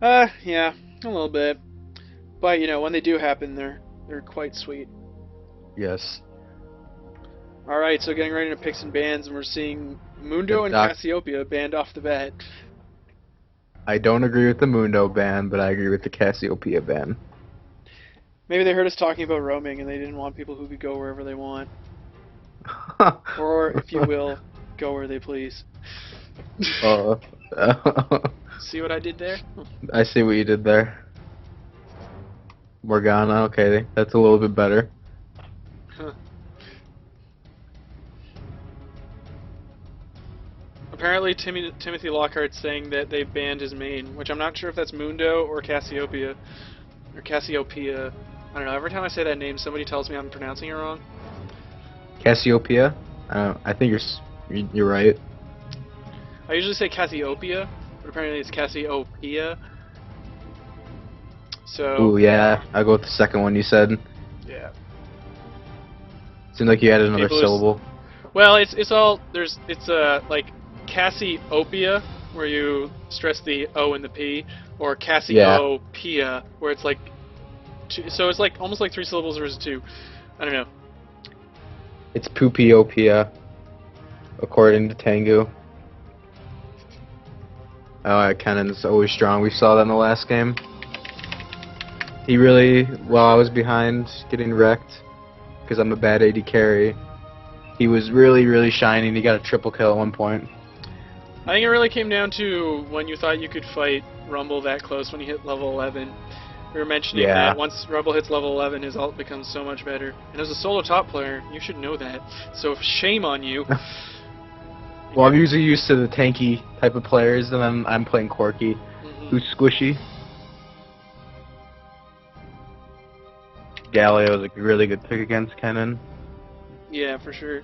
Yeah, a little bit. But when they do happen, they're quite sweet. Yes. All right, so getting ready to pick some bands, and we're seeing The Mundo and doc. Cassiopeia banned off the bat. I don't agree with the Mundo ban, but I agree with the Cassiopeia ban. Maybe they heard us talking about roaming, and they didn't want people who could go wherever they want, or if you will, go where they please. uh, See what I did there? I see what you did there. Morgana, okay, that's a little bit better. Apparently, Timothy Lockhart's saying that they banned his main, which I'm not sure if that's Mundo or Cassiopeia. Or Cassiopeia. I don't know. Every time I say that name, somebody tells me I'm pronouncing it wrong. Cassiopeia? I think you're right. I usually say Cassiopeia, but apparently it's Cassiopeia. So, Ooh, yeah, I'll go with the second one you said. yeah. Seemed like you added another People just, syllable. well, it's all it's like Cassiopeia, where you stress the O and the P, or Yeah, Cassiopeia, where it's like two, so it's like almost like three syllables versus two. I don't know. it's Pupiopia, according to Tengu. Oh, Kennan's always strong. We saw that in the last game. He really, while I was behind getting wrecked, because I'm a bad AD carry, he was really, really shining. He got a triple kill at one point. I think it really came down to when you thought you could fight Rumble that close when he hit level 11. We were mentioning Yeah. that once Rumble hits level 11, his ult becomes so much better. And as a solo top player, you should know that. So shame on you. Well, I'm usually used to the tanky type of players, and then I'm playing Corky, who's squishy. Galio is a really good pick against Kennen. Yeah, for sure.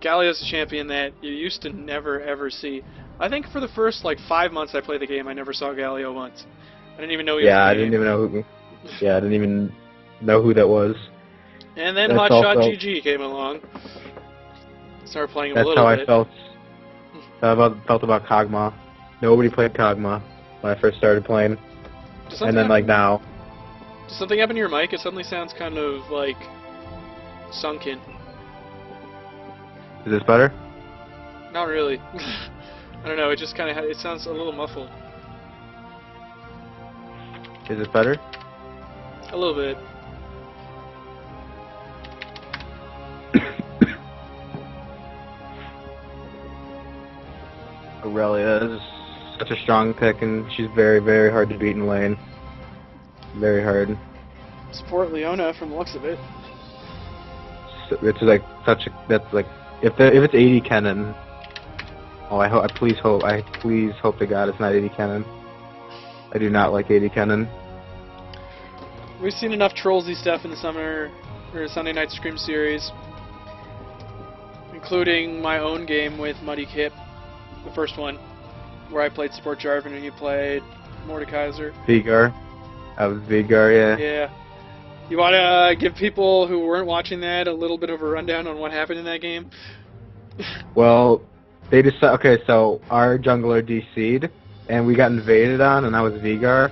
Galio's a champion that you used to never ever see. I think for the first like 5 months I played the game, I never saw Galio once. I didn't even know he was in Yeah, the I didn't game. even know who. Yeah, I didn't even know who that was. And then That's Hotshot also GG came along. Started playing him a that's little how I bit. felt. Felt about Kog'Maw. Nobody played Kog'Maw when I first started playing, and then like now. Does something happen to your mic? It suddenly sounds kind of like sunken. Is this better? Not really. I don't know. It just kind of it sounds a little muffled. Is this better? A little bit. Aurelia is such a strong pick, and she's very, very hard to beat in lane. Very hard. Support Leona from the looks of it. So it's like such a that's like if it's 80 Kennen. Oh, I please hope to God it's not 80 Kennen. I do not like 80 Kennen. We've seen enough trollsy stuff in the summer or Sunday Night Scrim Series, including my own game with Muddy Kip, the first one, where I played support Jarvan and you played Mordekaiser. Vigar. I was Vigar, yeah. Yeah. You want to give people who weren't watching that a little bit of a rundown on what happened in that game? Well, they decided. Okay, so our jungler DC'd, and we got invaded on, and I was Vigar,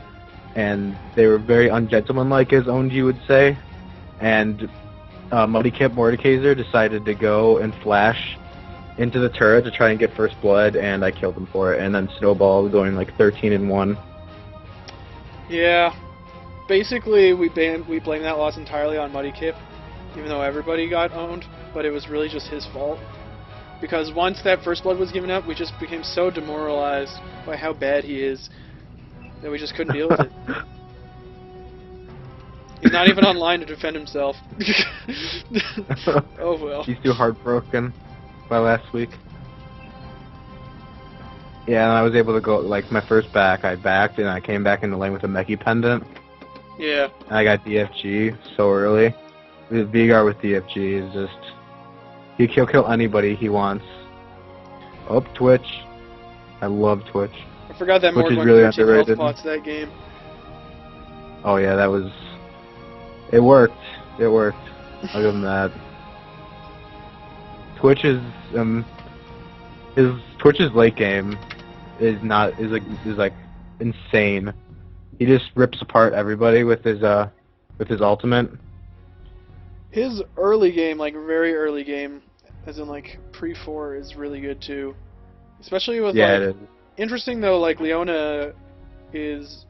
and they were very ungentlemanlike, as Onji would say. And Muddy Kip Mordekaiser decided to go and flash into the turret to try and get first blood, and I killed him for it. And then snowballed, going like 13-1. Yeah. Basically, we blame that loss entirely on Muddy Kip, even though everybody got owned, but it was really just his fault. Because once that first blood was given up, we just became so demoralized by how bad he is that we just couldn't deal with it. He's not even online to defend himself. Oh well. He's too heartbroken by last week. Yeah, and I was able to go, like, my first back, I backed, and I came back into lane with a Meki pendant. Yeah. And I got DFG so early. With Vigar with DFG is just... He'll kill anybody he wants. Oh, Twitch. I love Twitch. I forgot that Twitch Morg is went really 13 health underrated. pots that game. Oh yeah, that was... It worked. It worked. I'll give him that. Twitch is, Twitch's late game is like insane. He just rips apart everybody with his ultimate. His early game, like very early game, as in like pre-4, is really good too. Especially with Yeah, like, it is. interesting though, like Leona is,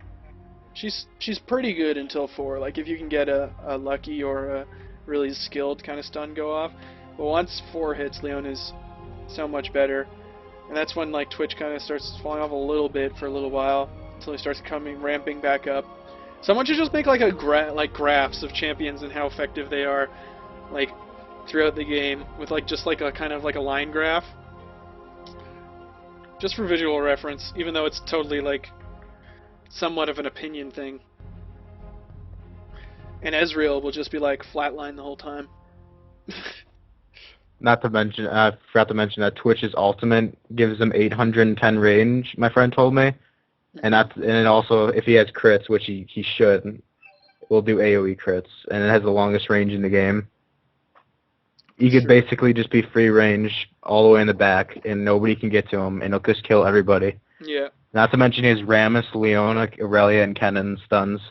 she's pretty good until 4. Like if you can get a lucky or a really skilled kind of stun go off, but once 4 hits, Leona's so much better, and that's when like Twitch kind of starts falling off a little bit for a little while until he starts ramping back up. Someone should just make like graphs of champions and how effective they are, like throughout the game with like just like a kind of like a line graph, just for visual reference. Even though it's totally like somewhat of an opinion thing. And Ezreal will just be like flatline the whole time. Not to mention, I forgot to mention that Twitch's ultimate gives him 810 range. My friend told me, and it also, if he has crits, which he should, will do AOE crits, and it has the longest range in the game. You could basically just be free range all the way in the back, and nobody can get to him, and he'll just kill everybody. Yeah. Not to mention he has Rammus, Leona, Aurelia, and Kennen stuns.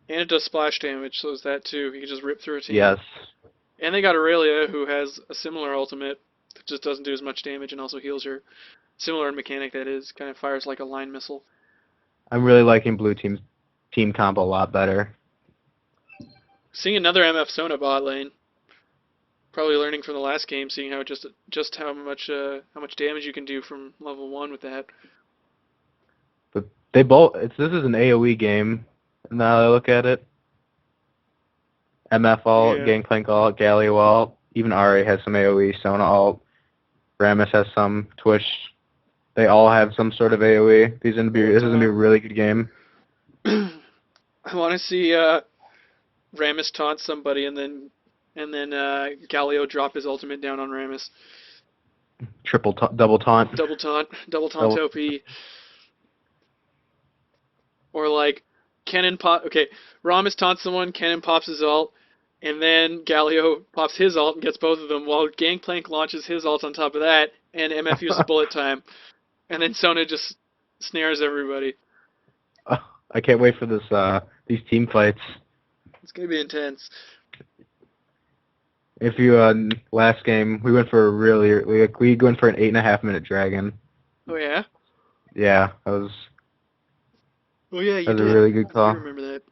And it does splash damage, so is that too. He can just rip through a team. Yes. And they got Aurelia, who has a similar ultimate that just doesn't do as much damage and also heals her. Similar in mechanic, that is. Kind of fires like a line missile. I'm really liking Blue Team's team combo a lot better. Seeing another MF Sona bot lane. Probably learning from the last game, seeing how just how much damage you can do from level 1 with that. But this is an AOE game. Now that I look at it. MF ult, Yeah. Gangplank ult, Galio ult, even Ari has some AoE, Sona ult, Rammus has some, Twitch, they all have some sort of AoE. This is gonna be a really good game. I want to see Rammus taunt somebody and then Galio drop his ultimate down on Rammus. Double taunt. Double taunt OP. Or like Kennen pop. Okay, Rammus taunts someone, Kennen pops his ult, and then Galio pops his ult and gets both of them, while Gangplank launches his ult on top of that, and MF uses bullet time, and then Sona just snares everybody. I can't wait for these team fights. It's gonna be intense. If you last game we went for we went for an 8.5-minute dragon. Oh yeah. Yeah, that was. Oh yeah, you did. did. A really good call. I remember that.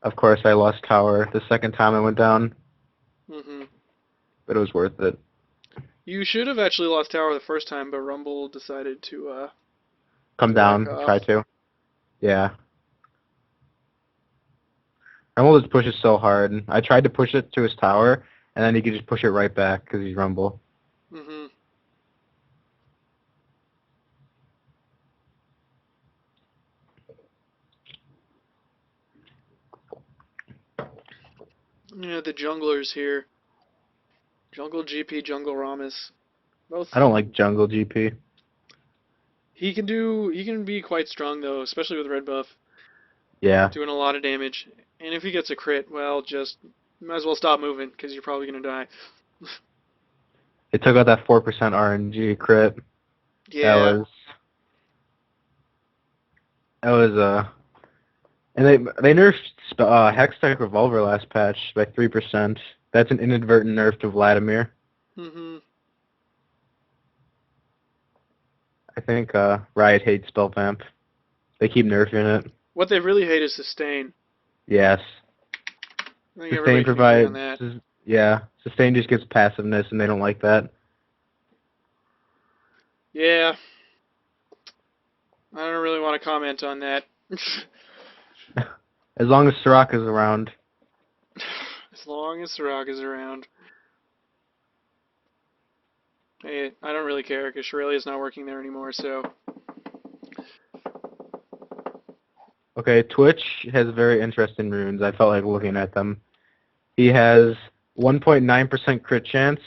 Of course, I lost tower the second time I went down. Mhm. But it was worth it. You should have actually lost tower the first time, but Rumble decided to come down, try to. Yeah. Rumble just pushes so hard. I tried to push it to his tower, and then he could just push it right back because he's Rumble. Mhm. Yeah, the junglers here. Jungle GP, Jungle Rammus. Both. I don't like Jungle GP. He can be quite strong though, especially with red buff. Yeah. Doing a lot of damage. And if he gets a crit, well, just might as well stop moving because you're probably gonna die. It took out that 4% RNG crit. Yeah. That was and they nerfed Hextech Revolver last patch by 3%. That's an inadvertent nerf to Vladimir. Mhm. I think Riot hates Spell Vamp. They keep nerfing it. What they really hate is sustain. Yes. I think Sustain provides. On that. Yeah, Sustain just gives passiveness, and they don't like that. Yeah. I don't really want to comment on that. As long as Soraka's around. As long as Soraka's around. Hey, I don't really care because Shirelia's not working there anymore, so. Okay, Twitch has very interesting runes. I felt like looking at them. He has 1.9% crit chance,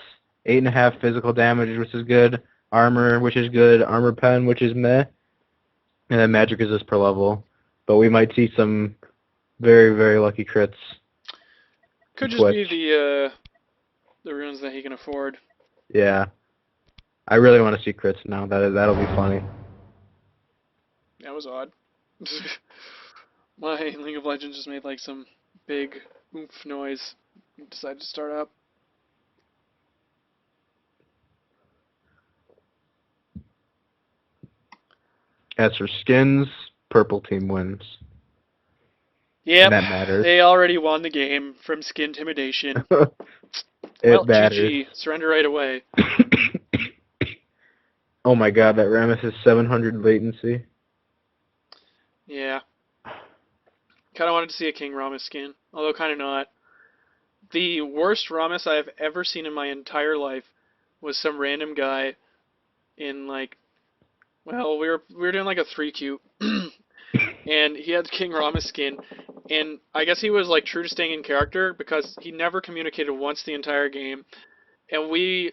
8.5 physical damage, which is good, armor, which is good, armor pen, which is meh, and then magic resist per level. But we might see some very, very lucky crits. Could just be the runes that he can afford. Yeah. I really want to see crits now. That'll be funny. That was odd. My League of Legends just made like some big oomph noise. Decided to start up. As for skins, purple team wins. Yep, And that matters. they already won the game from skin intimidation. It Well, matters. GG, surrender right away. Oh my god, that Rammus has 700 latency. Yeah. Kind of wanted to see a King Rammus skin, although kind of not. The worst Rammus I've ever seen in my entire life was some random guy in like, well, we were doing like a 3Q, and he had King Rammus skin, and I guess he was like true to staying in character because he never communicated once the entire game, and we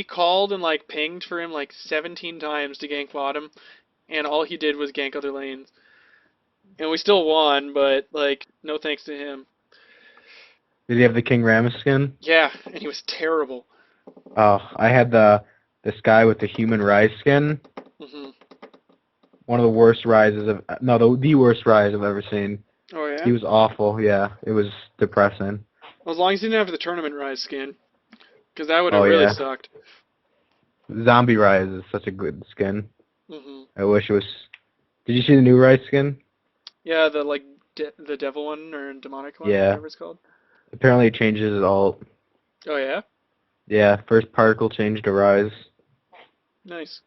called and like pinged for him like 17 times to gank bottom, and all he did was gank other lanes. And we still won, but like no thanks to him. Did he have the King Rammus skin? Yeah, and he was terrible. Oh, I had this guy with the human rise skin. Hmm. One of the worst rises of no, the worst rise I've ever seen. Oh yeah. He was awful. Yeah, it was depressing. Well, as long as he didn't have the tournament rise skin, because that would have Oh, really yeah. sucked. Zombie rise is such a good skin. Hmm. I wish it was. Did you see the new rise skin? Yeah, the like the devil one or demonic one, Yeah. whatever it's called. Apparently it changes his alt. Oh yeah. Yeah, first particle change to rise. Nice.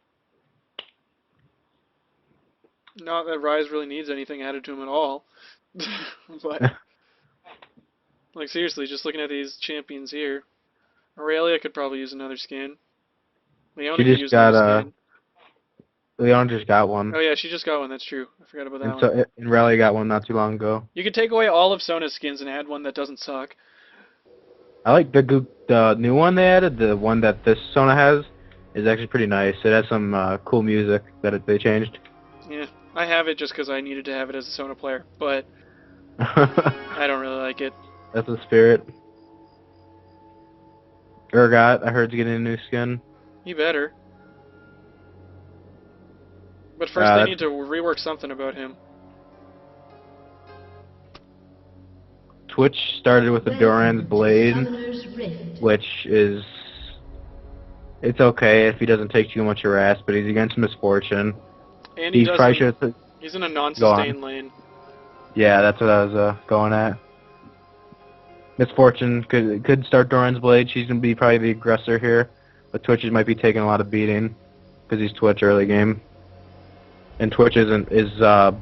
Not that Rise really needs anything added to him at all. But, like, seriously, just looking at these champions here. Aurelia could probably use another skin. Leona She could just use got another skin. Leon just got one. Oh, yeah, she just got one, that's true. I forgot about that And one. so and Rally got one not too long ago. You could take away all of Sona's skins and add one that doesn't suck. I like the new one they added. The one that this Sona has is actually pretty nice. It has some cool music that they changed. Yeah, I have it just because I needed to have it as a Sona player, but I don't really like it. That's the spirit. Urgot, I heard, is getting a new skin. You better. But first they need to rework something about him. Twitch started with the Doran's Blade, which is... It's okay if he doesn't take too much harass, but he's against Misfortune. And He's probably he's in a non-sustain lane. Yeah, that's what I was going at. Misfortune could start Doran's Blade. She's going to be probably the aggressor here. But Twitch might be taking a lot of beating because he's Twitch early game. And Twitch is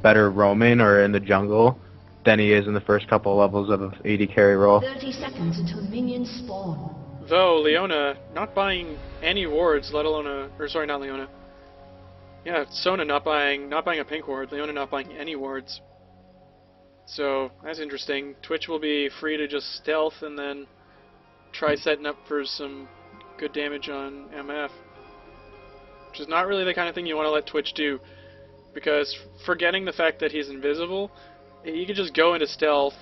better roaming or in the jungle than he is in the first couple of levels of AD carry role. 30 seconds until minions spawn. Though Leona not buying any wards, let alone not Leona. Yeah, Sona not buying a pink ward, Leona not buying any wards. So that's interesting. Twitch will be free to just stealth and then try setting up for some good damage on MF. Which is not really the kind of thing you want to let Twitch do. Because forgetting the fact that he's invisible, you could just go into stealth,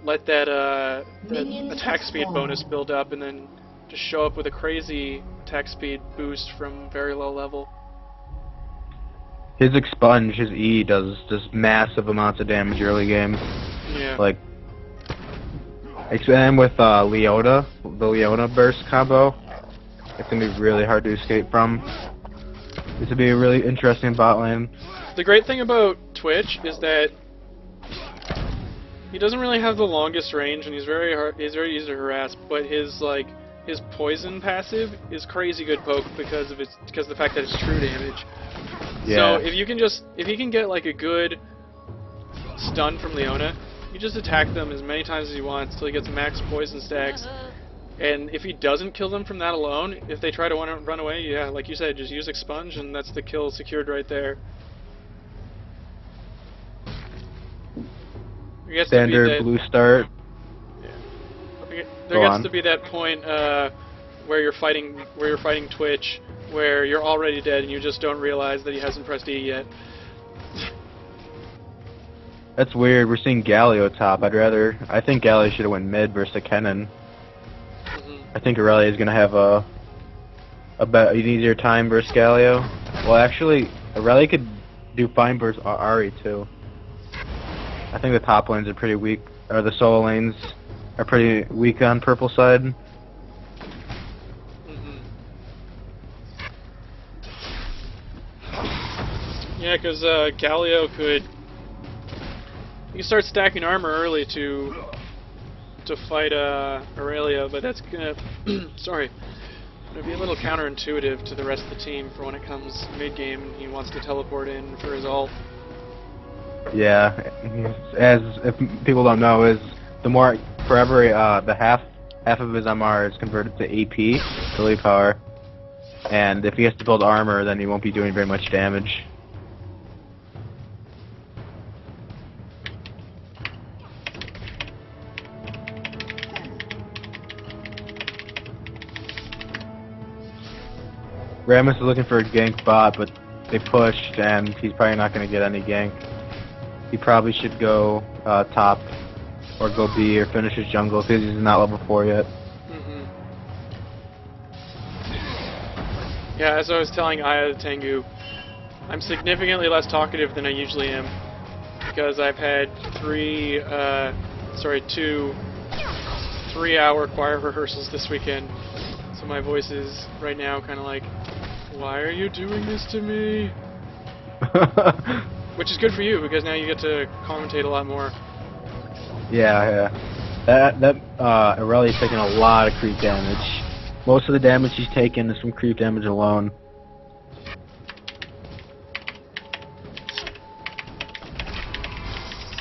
let that attack speed bonus build up, and then just show up with a crazy attack speed boost from very low level. His expunge, his E, does just massive amounts of damage early game. Yeah. Like, and with Leona, the Leona burst combo, it's gonna be really hard to escape from. This would be a really interesting bot lane. The great thing about Twitch is that he doesn't really have the longest range, and he's very easy to harass. But his poison passive is crazy good poke because of the fact that it's true damage. Yeah. So if he can get like a good stun from Leona, you just attack them as many times as he wants till he gets max poison stacks. And if he doesn't kill them from that alone, if they try to run away, yeah, like you said, just use expunge, and that's the kill secured right there. Standard blue start. Yeah. There gets to be that point where you're fighting Twitch, where you're already dead and you just don't realize that he hasn't pressed E yet. That's weird. We're seeing Galio top. I think Galio should have went mid versus Kennen. I think Aurelia is gonna have About an easier time versus Galio? Well, actually, Aurelia could do fine versus Ari too. I think the top lanes are pretty weak, or the solo lanes are pretty weak on purple side. Mm-hmm. Yeah, because Galio could... You can start stacking armor early to fight Aurelia, but that's gonna... sorry. Gonna be a little counterintuitive to the rest of the team for when it comes mid-game and he wants to teleport in for his ult. Yeah, as if people don't know, is the more for every the half of his MR is converted to AP, melee power, and if he has to build armor, then he won't be doing very much damage. Rammus is looking for a gank bot, but they pushed, and he's probably not going to get any gank. He probably should go top, or go B, or finish his jungle, because he's not level 4 yet. Mm-hmm. Yeah, as I was telling Aya the Tengu, I'm significantly less talkative than I usually am, because I've had 2 3-hour choir rehearsals this weekend, so my voice is right now kind of like, why are you doing this to me? Which is good for you, because now you get to commentate a lot more. Yeah. That Aurelia's taking a lot of creep damage. Most of the damage he's taken is from creep damage alone.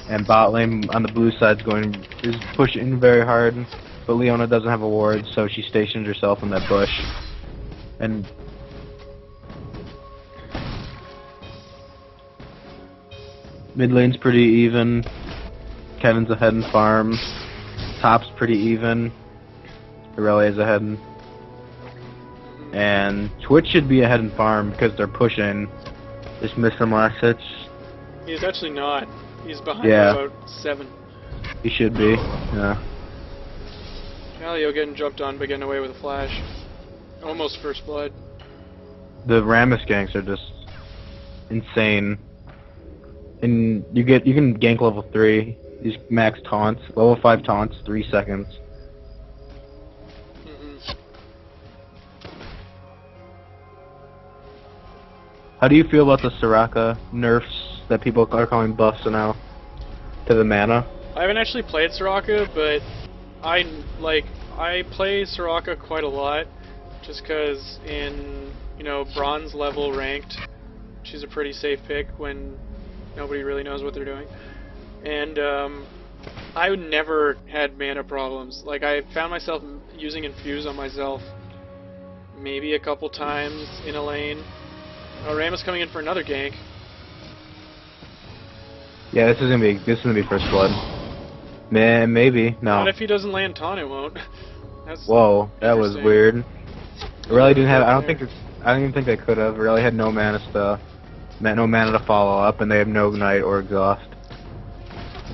And bot lane on the blue side is pushing very hard, but Leona doesn't have a ward, so she stations herself in that bush. And mid lane's pretty even. Kevin's ahead in farm. Top's pretty even. Aurelia's ahead and Twitch should be ahead in farm because they're pushing. Just missed some last hits. He's actually not. He's behind by about 7. He should be, yeah. Galio getting jumped on but getting away with a flash. Almost first blood. The Rammus ganks are just insane. And you can gank level 3. These max taunts. Level 5 taunts, 3 seconds. How do you feel about the Soraka nerfs that people are calling buffs now to the mana? I haven't actually played Soraka, but I play Soraka quite a lot, just because in bronze level ranked, she's a pretty safe pick when nobody really knows what they're doing. And I never had mana problems. Like, I found myself using Infuse on myself maybe a couple times in a lane. Oh, Rammus coming in for another gank. Yeah, this is gonna be first blood. Man, maybe no. Not if he doesn't land taunt, it won't. That's Whoa, that was weird. Really didn't have. I don't even think they could have. Really had no mana to follow up, and they have no ignite or exhaust.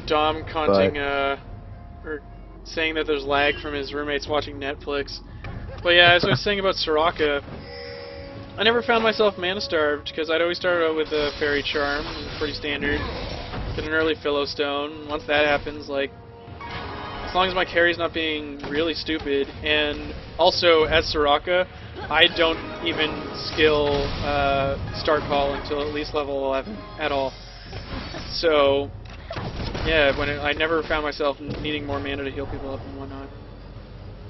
Dom commenting, or saying that there's lag from his roommates watching Netflix. But yeah, as I was saying about Soraka, I never found myself mana starved because I'd always start out with a Fairy Charm, pretty standard. Get an early Philostone. Once that happens, like, as long as my carry's not being really stupid, and also as Soraka, I don't even skill start call until at least level 11 at all. So yeah, I never found myself needing more mana to heal people up and whatnot.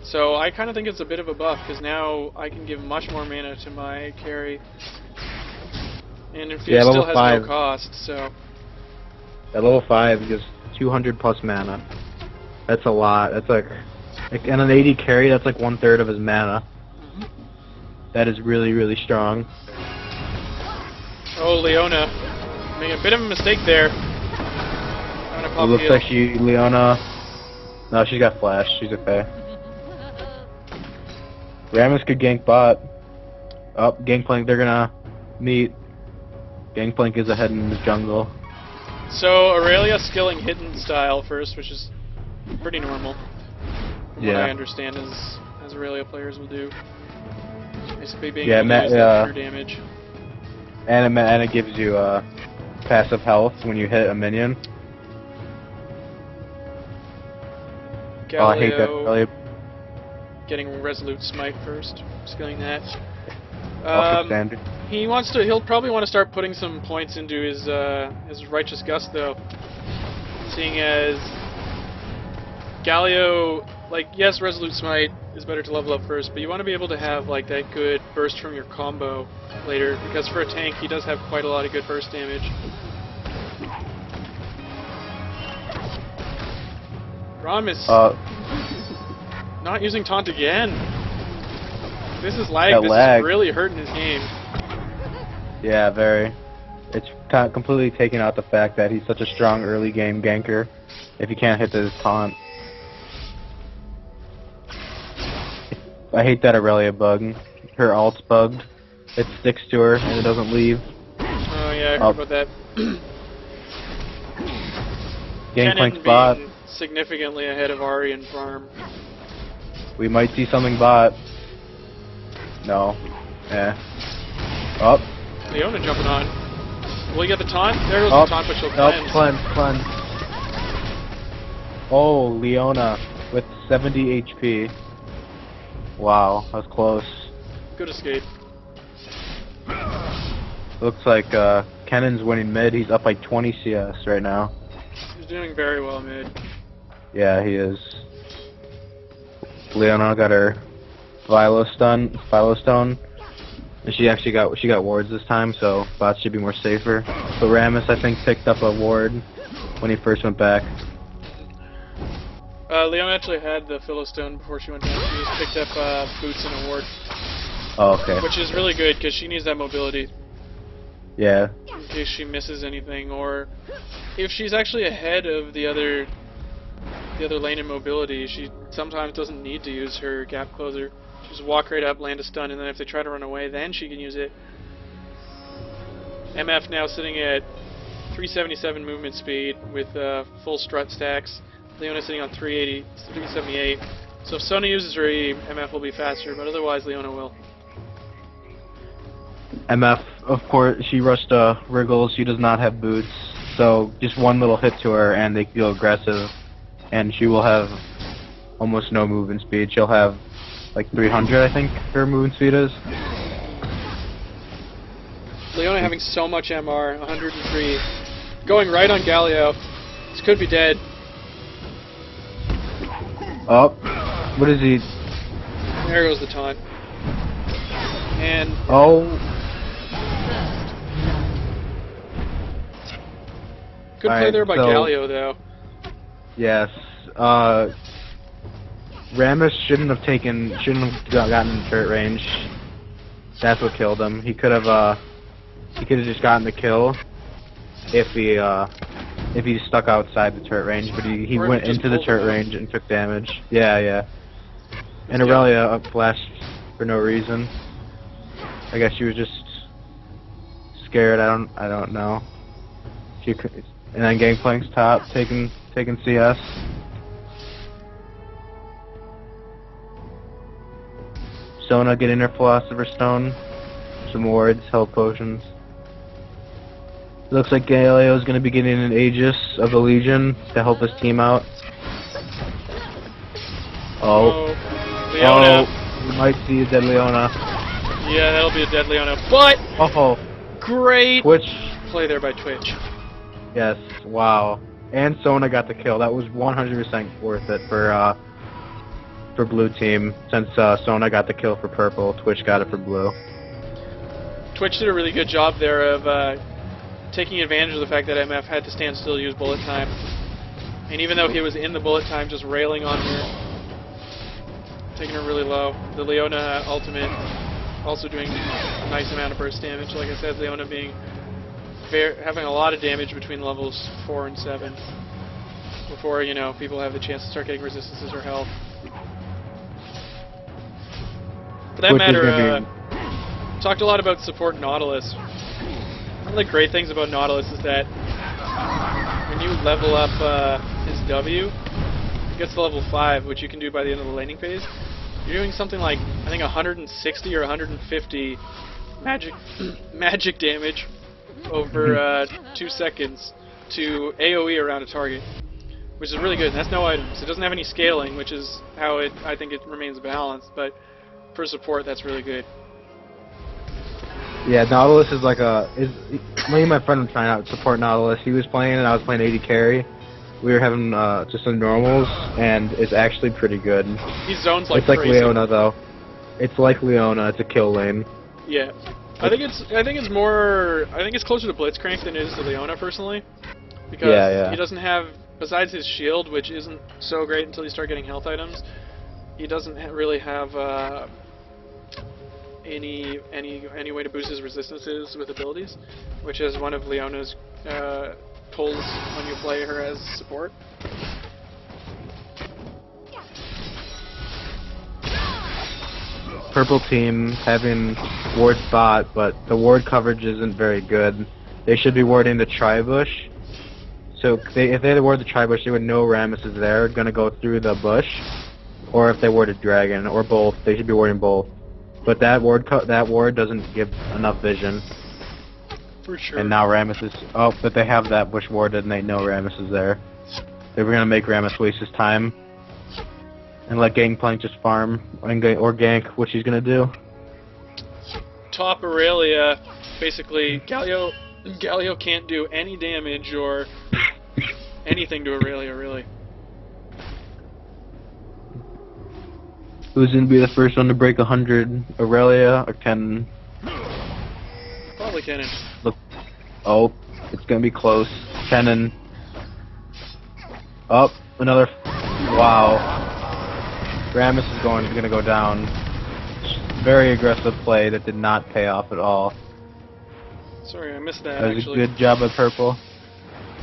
So I kind of think it's a bit of a buff, because now I can give much more mana to my carry. And Infuse still has no cost, so... At level 5, gives 200 plus mana. That's a lot. That's like and an 80 carry, that's like 1/3 of his mana. That is really, really strong. Oh, Leona. Made a bit of a mistake there. It looks like Leona... No, she's got flash. She's okay. Rammus could gank bot. Oh, Gangplank, they're gonna meet. Gangplank is ahead in the jungle. So, Aurelia skilling hidden style first, which is pretty normal. From what I understand, as Aurelia players will do. Basically being Yeah, able to use that true damage. And it gives you passive health when you hit a minion. Galio Oh, I hate that. Really. getting Resolute Smite first, skilling that. Standard. He'll probably want to start putting some points into his Righteous Gust though, seeing as Galio, like, yes, Resolute Smite is better to level up first, but you want to be able to have like that good burst from your combo later, because for a tank he does have quite a lot of good burst damage. Rom is not using taunt again. This is lag. This is really hurting his game. Yeah, very. It's completely taking out the fact that he's such a strong early game ganker if he can't hit his taunt. I hate that Aurelia bug. Her ult's bugged. It sticks to her and it doesn't leave. Oh yeah, I heard about that. Gangplank's bot. Significantly ahead of Ari in farm. We might see something bot. No. Eh. Up. Leona jumping on. Will he get the taunt? There goes the taunt, but she'll cleanse. Cleanse. Oh, Leona with 70 HP. Wow, that was close. Good escape. Looks like Kennan's winning mid. He's up by 20 CS right now. He's doing very well mid. Yeah, he is. Leona got her Phylostone, and she actually got wards this time, so bots should be more safer. But Rammus, I think, picked up a ward when he first went back. Leona actually had the Phylostone before she went down. She just picked up boots and a ward. Oh, okay. Which is really good because she needs that mobility. Yeah. In case she misses anything, or if she's actually ahead of the other lane in mobility, she sometimes doesn't need to use her gap closer. She just walk right up, land a stun, and then if they try to run away, then she can use it. MF now sitting at 377 movement speed with full strut stacks. Leona sitting on 378. So if Sona uses her E, MF will be faster, but otherwise Leona will. MF, of course, she rushed Wriggles. She does not have boots, so just one little hit to her and they feel aggressive, and she will have almost no movement speed. She'll have like 300, I think, her movement speed is. Leona having so much MR, 103. Going right on Galio. This could be dead. Oh, what is he? There goes the taunt. And good play there by Galio, though. Yes. Rammus shouldn't have gotten in turret range. That's what killed him. He could have just gotten the kill if he stuck outside the turret range, but he went into the turret range and took damage. Yeah. And Aurelia flashed for no reason. I guess she was just scared. I don't know. She could, and then Gangplank's top, taking CS. Sona getting her Philosopher's Stone, some wards, health potions. Looks like Galio is going to be getting an Aegis of the Legion to help his team out. Leona. We might see a dead Leona. Yeah, that'll be a dead Leona. But great Twitch play there by Twitch. Yes, wow. And Sona got the kill. That was 100% worth it for blue team. Since Sona got the kill for purple, Twitch got it for blue. Twitch did a really good job there of taking advantage of the fact that MF had to stand still, use bullet time. And even though he was in the bullet time, just railing on her, taking her really low. The Leona ultimate also doing a nice amount of burst damage. Like I said, Leona having a lot of damage between levels 4 and 7 before, people have the chance to start getting resistances or health. For that matter, talked a lot about support Nautilus. One of the great things about Nautilus is that when you level up his W, it gets to level 5, which you can do by the end of the laning phase. you're doing something like, I think 160 or 150 magic magic damage over 2 seconds to AoE around a target, which is really good. And that's no items. It doesn't have any scaling, which is how I think it remains balanced, but for support, that's really good. Yeah, Nautilus is like me and my friend were trying out support Nautilus. He was playing and I was playing AD carry. We were having just some normals, and it's actually pretty good. He zones like it's like crazy. Leona though. It's like Leona. It's a kill lane. Yeah, I think it's closer to Blitzcrank than it is to Leona personally, because he doesn't have, besides his shield, which isn't so great until you start getting health items. He doesn't really have any way to boost his resistances with abilities, which is one of Leona's pulls when you play her as support. Purple team having ward bot, but the ward coverage isn't very good. They should be warding the tri-bush. So if they had to ward the tri-bush, they would know Rammus is there, gonna go through the bush. Or if they warded dragon, or both, they should be warding both. But that ward doesn't give enough vision. For sure. And now Rammus is... Oh, but they have that bush warded and they know Rammus is there. They were going to make Rammus waste his time. And let Gangplank just farm. Or gank, what she's going to do. Top Aurelia, basically, Galio can't do any damage or anything to Aurelia, really. Who's going to be the first one to break 100? Aurelia or Kennen? Probably Kennen. Look. Oh, it's going to be close. Kennen. Oh, another... Wow. Rammus is going to go down. Very aggressive play that did not pay off at all. Sorry, I missed that, That was actually. a good job of Purple.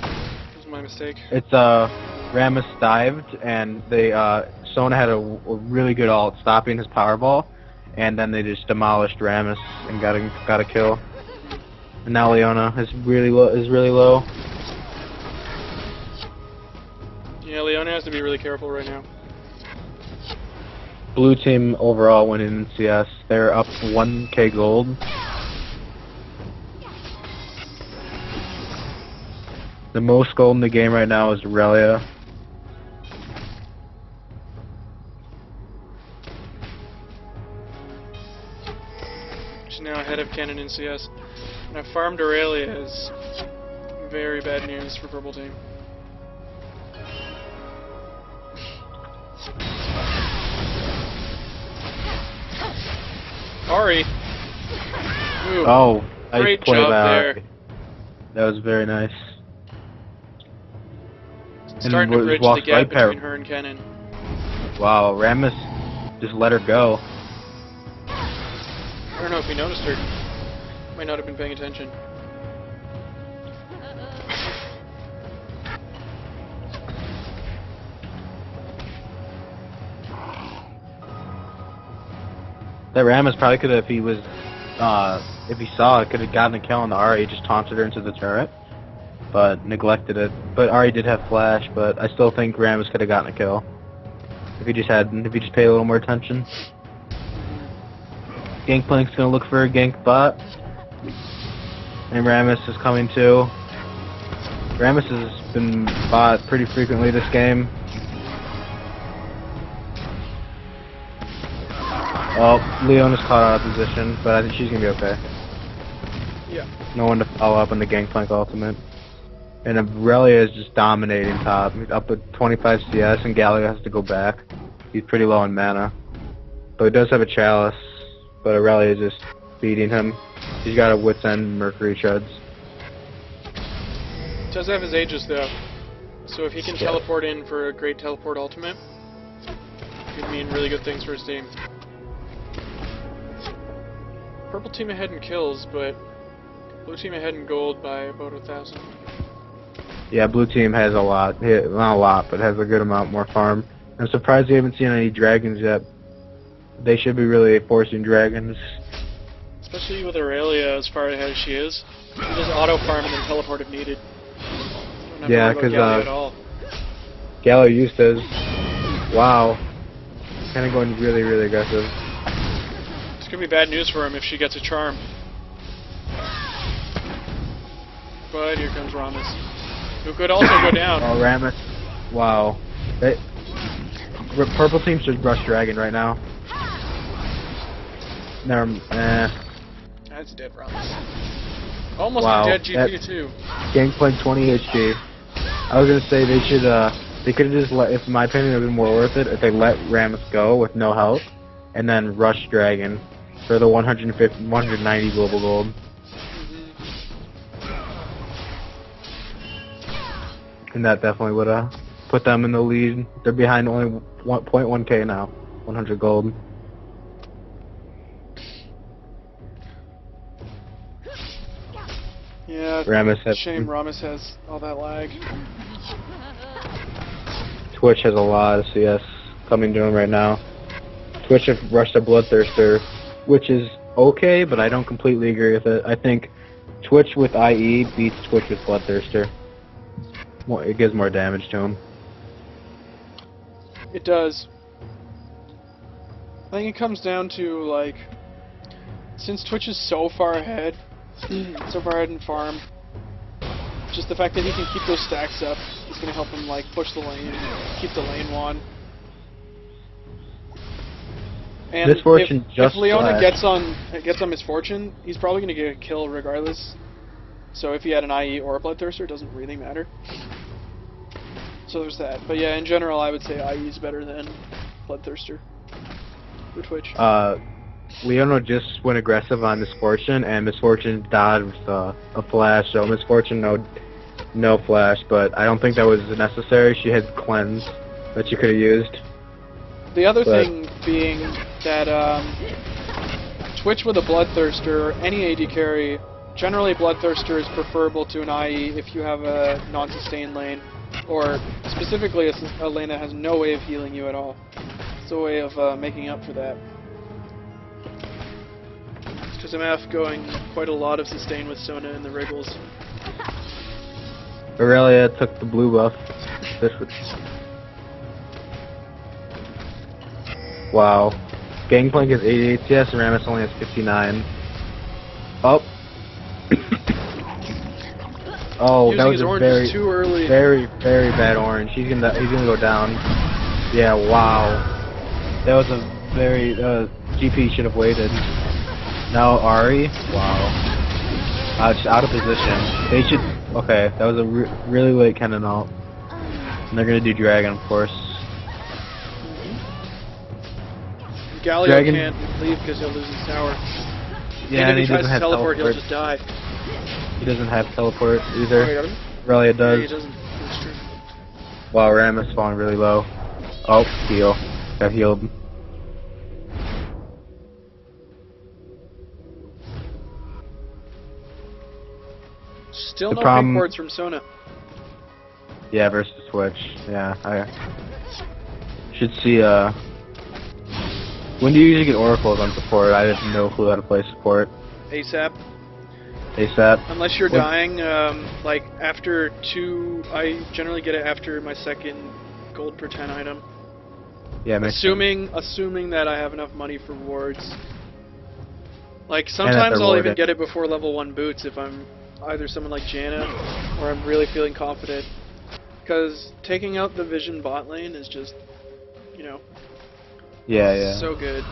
That was my mistake. It's, Rammus dived, and they, Sona had a really good ult stopping his powerball, and then they just demolished Rammus and got a kill. And now Leona is really low. Yeah, Leona has to be really careful right now. Blue team overall winning in CS. They're up 1k gold. The most gold in the game right now is Aurelia. She's now ahead of Kennen in CS. Now farmed Aurelia is very bad news for Purple Team. Ari! Ooh, Oh, nice great play job by there. Ari. That was very nice. Starting to bridge the walks gap right between there. her and Kennen. Wow, Rammus just let her go. I don't know if he noticed her. Might not have been paying attention. That Rammus probably could have, if he saw it, could have gotten a kill on the Ari, just taunted her into the turret, but neglected it. But Ari did have flash, but I still think Rammus could have gotten a kill if he just paid a little more attention. Gangplank's gonna look for a gank bot, and Rammus is coming too. Rammus has been bot pretty frequently this game. Oh, Leona's caught out of position, but I think she's gonna be okay. Yeah. No one to follow up on the Gangplank ultimate. And Aurelia is just dominating top. He's up with 25 CS, and Galio has to go back. He's pretty low on mana. But he does have a Chalice, but Aurelia is just beating him. He's got a Wit's End Mercury Shreds. Does have his Aegis though, so if he can teleport in for a great teleport ultimate, it could mean really good things for his team. Purple team ahead in kills, but blue team ahead in gold by about 1,000. Yeah, blue team has a lot. Not a lot, but has a good amount more farm. I'm surprised we haven't seen any dragons yet. They should be really forcing dragons. Especially with Aurelia as far ahead as she is. She just auto farm and then teleport if needed. Don't have Yeah, to worry about Galio at all. Galio used his. Wow. Kind of going really, really aggressive. It's gonna be bad news for him if she gets a charm. But here comes Ramus, who could also go down. Oh, Ramus. Wow. Purple team should rush Dragon right now. That's dead Ramus. Almost Wow, a dead GP too. Gangplank 20 HP. I was gonna say they should, they could have just let, if in my opinion it would have been more worth it if they let Ramus go with no health, and then rush Dragon for the 190 global gold. And that definitely would have put them in the lead. They're behind only 0.1k now, 100 gold. Yeah, Ramus has, shame Ramus has all that lag. Twitch has a lot of CS coming to him right now. Twitch have rushed a Bloodthirster, which is okay, but I don't completely agree with it. I think Twitch with IE beats Twitch with Bloodthirster. It gives more damage to him. It does. I think it comes down to, like, since Twitch is so far ahead in farm, just the fact that he can keep those stacks up is going to help him, like, push the lane, keep the lane won. And Misfortune if Leona gets on Misfortune, he's probably going to get a kill regardless. So if he had an IE or a Bloodthirster, it doesn't really matter. So there's that. But yeah, in general, I would say IE is better than Bloodthirster for Twitch. Leona just went aggressive on Misfortune, and Misfortune dodged a flash. So Misfortune no flash, but I don't think that was necessary. She had cleanse that she could have used. The other thing being that Twitch with a Bloodthirster, any AD carry, generally Bloodthirster is preferable to an IE if you have a non-sustained lane, or specifically a lane that has no way of healing you at all. It's a way of making up for that. Because MF going quite a lot of sustain with Sona in the Wriggles. Aurelia took the blue buff. Wow. Gangplank is 88 CS and Ramus only has 59. Oh. Oh, that was a very, too early. very bad orange. He's gonna go down. Yeah, wow. That was a very GP should have waited. Now Ari, wow. Just out of position. They should. Okay, that was a really late cannon ult. And they're gonna do Dragon, of course. Galio Dragon can't leave because he'll lose his tower. Yeah, and if he he tries doesn't to have teleport, he'll just die. He doesn't have teleport either. Oh, he doesn't? Aurelia Yeah, does. he doesn't. That's true. Wow, Ramus falling really low. Oh, heal. Got healed. Still The no problem- big ports from Sona. Yeah, versus Twitch. Yeah, I should see, when do you usually get oracles on support? I have no clue how to play support. ASAP. ASAP. Unless you're When- dying, like after 2, I generally get it after my second gold per 10 item. Yeah, makes sense. Assuming that I have enough money for wards. Like that sometimes they're I'll even warded. get it before level 1 boots if I'm either someone like Janna or I'm really feeling confident. Because taking out the Vision bot lane is just, you know, Yeah. so good.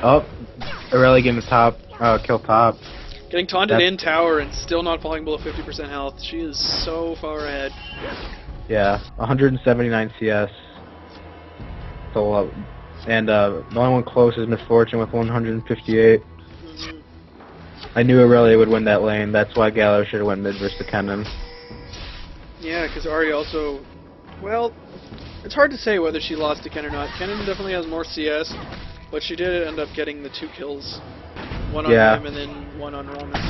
Oh, Aurelia getting the top, kill top. Getting taunted That's- in tower and still not falling below 50% health. She is so far ahead. Yeah, 179 CS. That's a lot. And the only one close is Misfortune with 158. Mhm. I knew Aurelia would win that lane. That's why Gallo should have went mid versus the Kennen. Yeah, because Ari also, well, it's hard to say whether she lost to Ken or not. Kennen definitely has more CS, but she did end up getting the 2 kills. One on Yeah. him and then one on Ramus.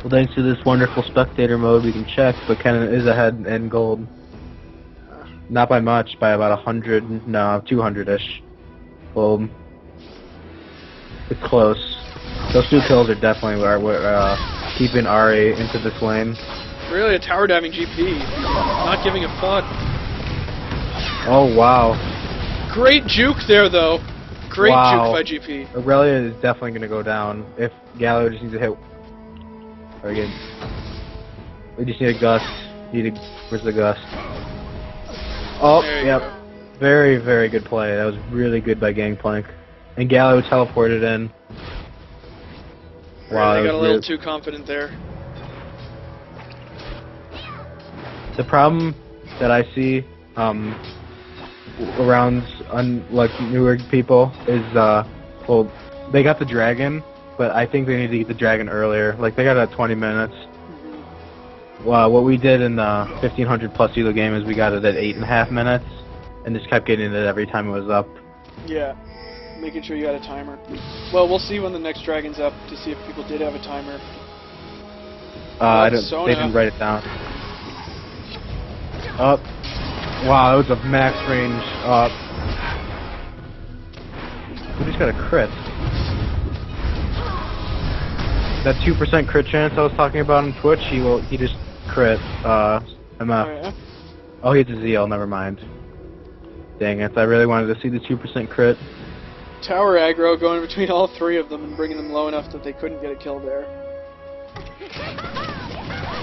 Well, thanks to this wonderful spectator mode, we can check, but Kennen is ahead in gold. Not by much, by about 100, no, 200-ish gold. It's close. Those 2 kills are definitely keeping Ari into this lane. Really a tower diving GP, not giving a fuck. Oh, wow. Great juke there, though. Great Wow. juke by GP. Aurelia is definitely going to go down if Gallo just needs to hit. Or again. We just need a gust. Where's the gust? Oh, There you yep. go. Very, very good play. That was really good by Gangplank. And Gallo teleported in. Wow, They that got a was little really... too confident there. The problem that I see around like newer people is well, they got the dragon, but I think they need to get the dragon earlier. Like they got it at 20 minutes. Well, what we did in the 1500 plus elo game is we got it at 8.5 minutes, and just kept getting it every time it was up. Yeah, making sure you had a timer. Well, we'll see when the next dragon's up to see if people did have a timer. I don't. Sona. They didn't write it down. Up. Wow, that was a max range up. We just got a crit. That 2% crit chance I was talking about on Twitch, he just crit MF. Oh, yeah? Oh, he has a ZL, never mind. Dang it, I really wanted to see the 2% crit. Tower aggro going between all three of them and bringing them low enough that they couldn't get a kill there.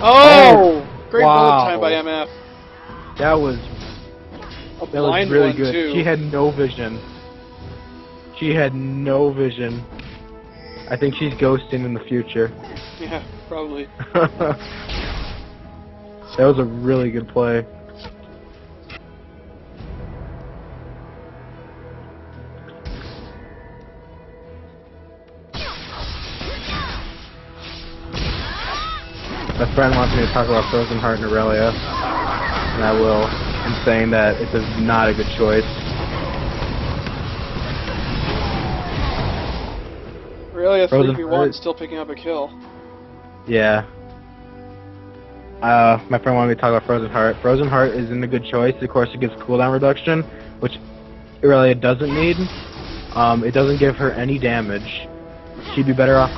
Oh! Great bullet time by MF. That was Blind really one, good. too. She had no vision. She had no vision. I think she's ghosting in the future. Yeah, probably. That was a really good play. My friend wants me to talk about Frozen Heart and Aurelia, and I will, in saying that it's not a good choice. Really, a Frozen 3v1 Heart. still picking up a kill. Yeah. My friend wanted me to talk about Frozen Heart. Frozen Heart isn't a good choice. Of course, it gives cooldown reduction, which Aurelia doesn't need. It doesn't give her any damage. She'd be better off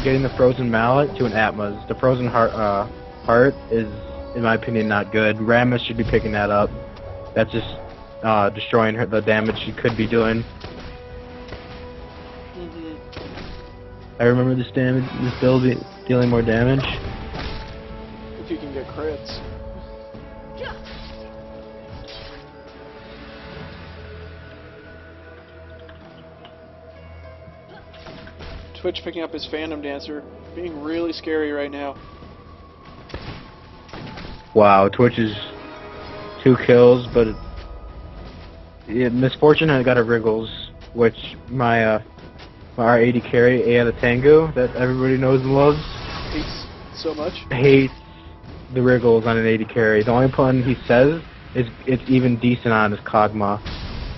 getting the Frozen Mallet to an Atma's. The Frozen Heart is, in my opinion, not good. Rammus should be picking that up. That's just destroying her, the damage she could be doing. I remember this build dealing more damage. If you can get crits. Twitch picking up his Phantom Dancer, being really scary right now. Wow, Twitch is 2 kills, but Misfortune had got a Wriggles, which my R80 carry, A out of Tango, that everybody knows and loves, Hates so much. hates the Wriggles on an 80 carry. The only pun he says is it's even decent on is Kog'Maw.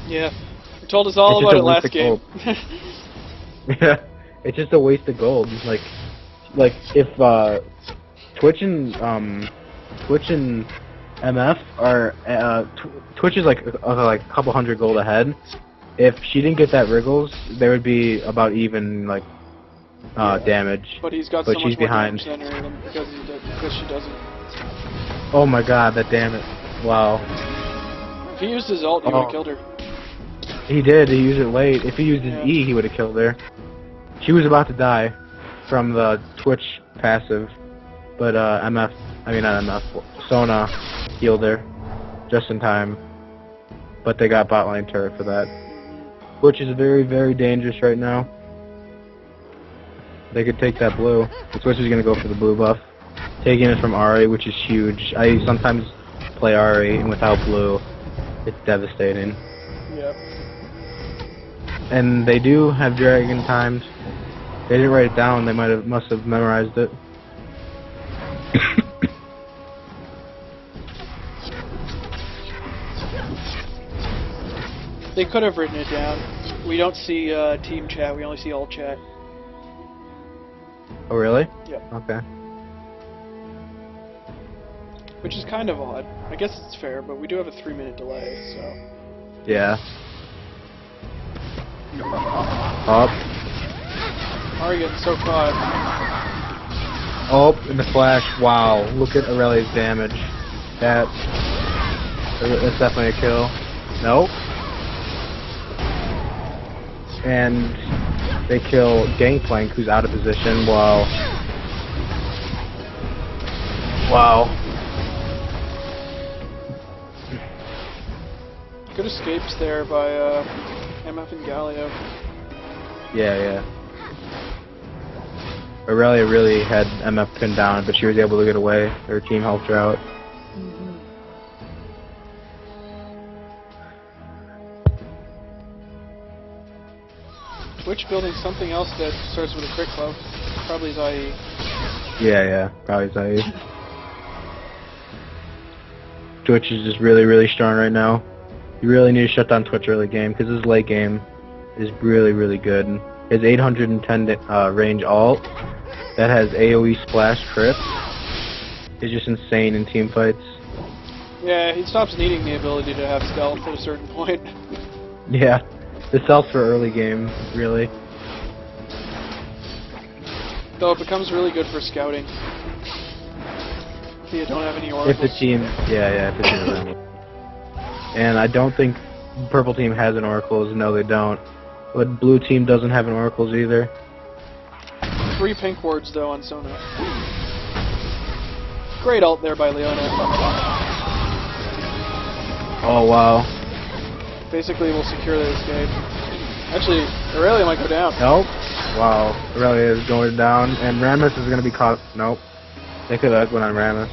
Yeah, he told us all It's about just it a last waste game. Yeah, it's just a waste of gold. Like if Twitch and MF are Twitch is like a couple hundred gold ahead. If she didn't get that Wriggles, there would be about even damage. But he's got But so she's much more behind. damage than her than because she doesn't. Oh my god, that damn it! Wow. If he used his ult, he would have killed her. He did. He used it late. If he used his Yeah. E, he would have killed her. She was about to die from the Twitch passive, but not MF, Sona healed her just in time. But they got bot lane turret for that, which is very, very dangerous right now. They could take that blue. The Twitch is gonna go for the blue buff, taking it from Ahri, which is huge. I sometimes play Ahri, and without blue, it's devastating. Yep. And they do have dragon timed. They didn't write it down. They must have memorized it. They could have written it down. We don't see team chat. We only see alt chat. Oh really? Yep. Okay. Which is kind of odd. I guess it's fair, but we do have a 3-minute delay, so. Yeah. Up. Ahri getting so caught. Oh, in the flash. Wow. Look at Aurelia's damage. That's definitely a kill. Nope. And they kill Gangplank, who's out of position, while... Wow. Good escapes there by MF and Galio. Yeah. Aurelia really had MF pinned down, but she was able to get away. Her team helped her out. Twitch building something else that starts with a crit club. Probably Zai. Yeah, probably Zai. Twitch is just really strong right now. You really need to shut down Twitch early game, because his late game is really good. His 810 range ult that has AoE splash crit is just insane in team fights. Yeah, he stops needing the ability to have stealth at a certain point. Yeah, the stealth for early game, really. Though it becomes really good for scouting. If you don't have any oracles. If the team, yeah, if the team doesn't. And I don't think purple team has an oracles. No, they don't. But blue team doesn't have an oracles either. 3 pink wards though on Sona. Great ult there by Leona. Oh wow. Basically will secure the escape. Actually, Aurelia might go down. Nope. Wow. Aurelia is going down, and Rammus is going to be caught. Nope. They could have went on Rammus.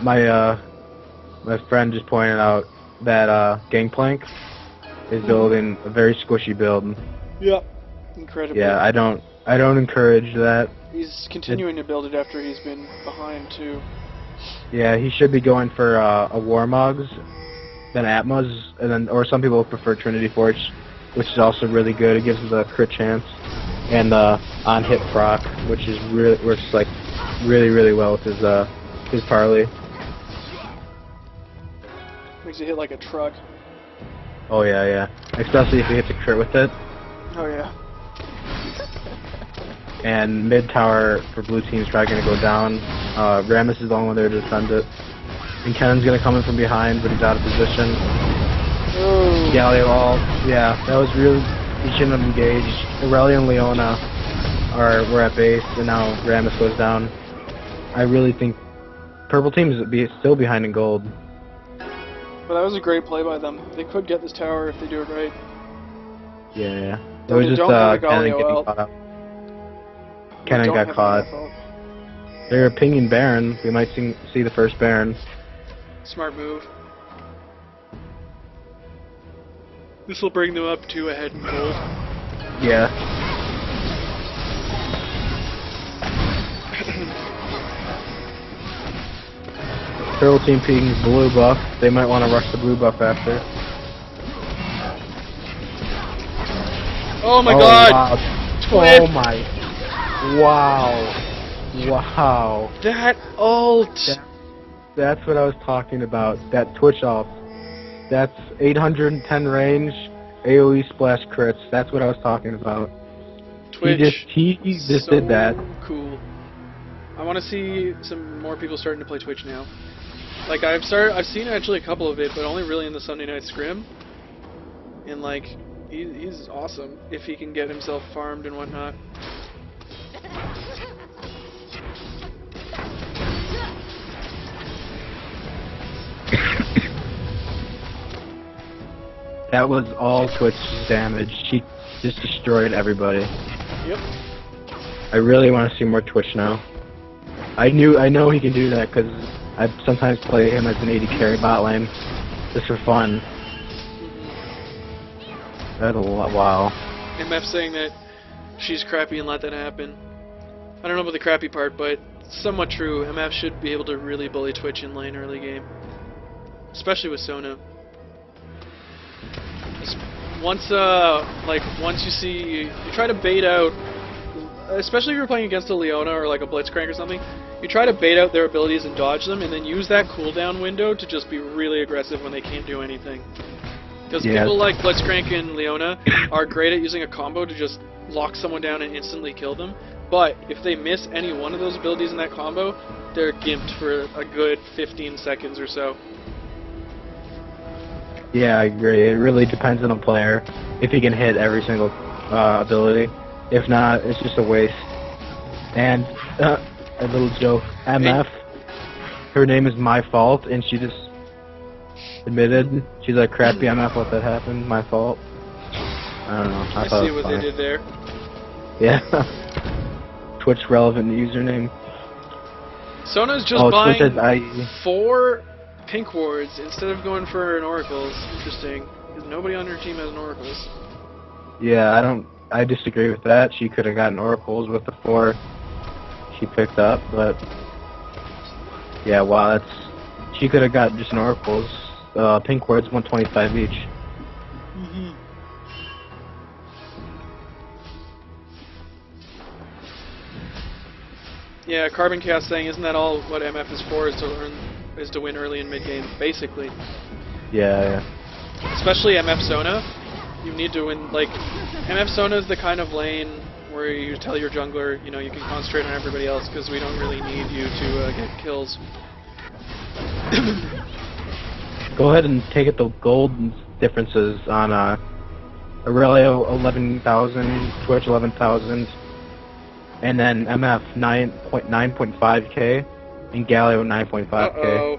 My friend just pointed out that Gangplank is building a very squishy build. Yep. Incredible. Yeah, I don't encourage that. He's continuing to build it after he's been behind too. Yeah, he should be going for a Warmogs, then Atmos, and then or some people prefer Trinity Forge, which is also really good. It gives him the crit chance and on hit proc, which is works like really well with his parley. Makes it hit like a truck. Oh yeah. Especially if he hits a crit with it. Oh yeah. And mid tower for blue team is probably gonna go down. Rammus is the only one there to defend it. And Kennan's gonna come in from behind, but he's out of position. Oh. Galio ult. Yeah, that was really. He shouldn't have engaged. Aurelia and Leona were at base, and now Rammus goes down. I really think purple team is still behind in gold. But that was a great play by them. They could get this tower if they do it right. Yeah. It Though was they just don't have a Kennen Galio getting ult. caught up. They Kennen don't got have caught. enough ult. They're pinging Baron. We might see the first Baron. Smart move. This will bring them up to ahead in gold. Yeah. Purple team pinging blue buff. They might want to rush the blue buff after. Oh my god! Wow. Twitch! Oh my. Wow. That ult! That's what I was talking about. That Twitch ult. That's 810 range, AoE splash crits. That's what I was talking about. Twitch. He just so did that. Cool. I want to see some more people starting to play Twitch now. Like I've seen actually a couple of it, but only really in the Sunday Night Scrim. And like, he's awesome if he can get himself farmed and whatnot. That was all Twitch's damage. She just destroyed everybody. Yep. I really want to see more Twitch now. I know he can do that because I sometimes play him as an AD carry bot lane just for fun. That's a lot. Wow. MF saying that she's crappy and let that happen. I don't know about the crappy part, but it's somewhat true. MF should be able to really bully Twitch in lane early game, especially with Sona. Once you see, you try to bait out, especially if you're playing against a Leona or like a Blitzcrank or something, you try to bait out their abilities and dodge them, and then use that cooldown window to just be really aggressive when they can't do anything. Because people like Blitzcrank and Leona are great at using a combo to just lock someone down and instantly kill them, but if they miss any one of those abilities in that combo, they're gimped for a good 15 seconds or so. Yeah, I agree. It really depends on the player if he can hit every single ability. If not, it's just a waste. And a little joke, MF, her name is My Fault, and she just admitted, she's like, crappy MF, let that happen, my fault. I don't know. I see what they did there. Yeah. Twitch relevant username. Sona's just buying 4 pink wards instead of going for an oracles. Interesting, because nobody on her team has an oracles. Yeah, I disagree with that. She could have gotten oracles with the 4 she picked up, but yeah, wow, she could have got just an oracles. Pink wards 125 each. Mm-hmm. Yeah, Carbon Cast saying, isn't that all what MF is for? Is to win early and mid game, basically. Yeah. Especially MF Sona, you need to win. Like, MF Sona is the kind of lane where you tell your jungler, you know, you can concentrate on everybody else because we don't really need you to get kills. Go ahead and take it the gold differences on Aurelio 11,000, Twitch 11,000, and then MF 9.5k, and Galio 9.5k.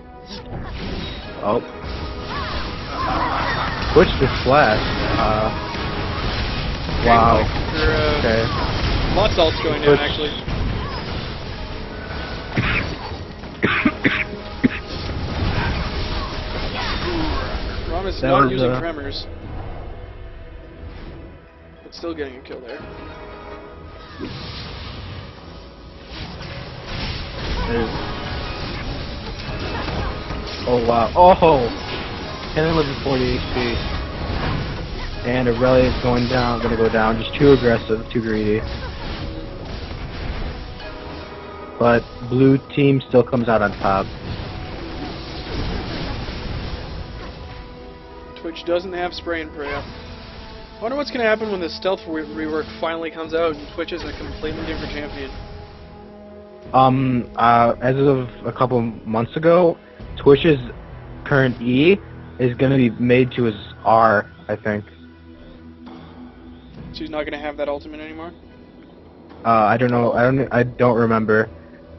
Oh. Twitch just flashed. Wow. Okay. Lots of ults going down, actually. Rom is not using tremors, but still getting a kill there. Oh wow. Oh! 10 11 40 HP. And Aurelia is going down, gonna go down. Just too aggressive, too greedy. But blue team still comes out on top. Twitch doesn't have spray and pray. I wonder what's gonna happen when the stealth rework finally comes out and Twitch is a completely different champion. As of a couple months ago, Twitch's current E is gonna be made to his R, I think. So he's not gonna have that ultimate anymore? I don't know. I don't remember.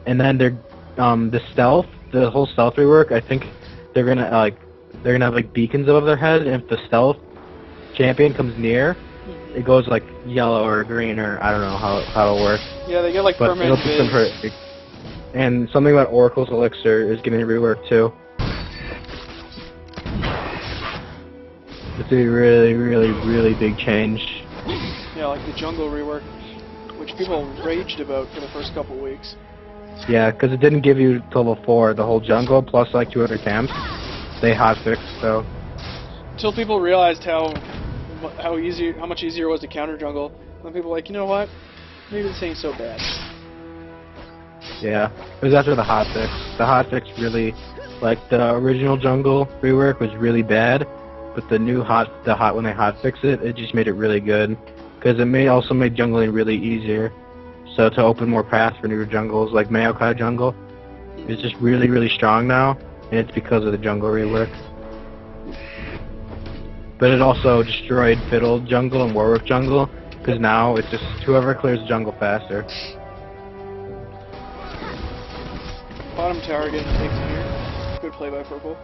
And then the whole stealth rework. I think they're gonna have like beacons above their head, and if the stealth champion comes near, it goes like yellow or green, or I don't know how it'll work. Yeah, they get like but permanent viz. And something about Oracle's Elixir is getting reworked too. It's a really, really, really big change. Yeah, like the jungle rework, which people raged about for the first couple weeks. Yeah, because it didn't give you till level 4 the whole jungle plus like 2 other camps. They hotfixed, so. Until people realized how much easier it was to counter jungle, then people were like, you know what? Maybe this ain't so bad. Yeah, it was after the hotfix. The hotfix really, like the original jungle rework was really bad, but the new when they hotfixed it, it just made it really good. Because it also made jungling really easier. So to open more paths for newer jungles, like Maokai jungle, is just really, really strong now, and it's because of the jungle rework. But it also destroyed Fiddle jungle and Warwick jungle, because now it's just whoever clears the jungle faster. Bottom tower getting taken here. Good play by Purple.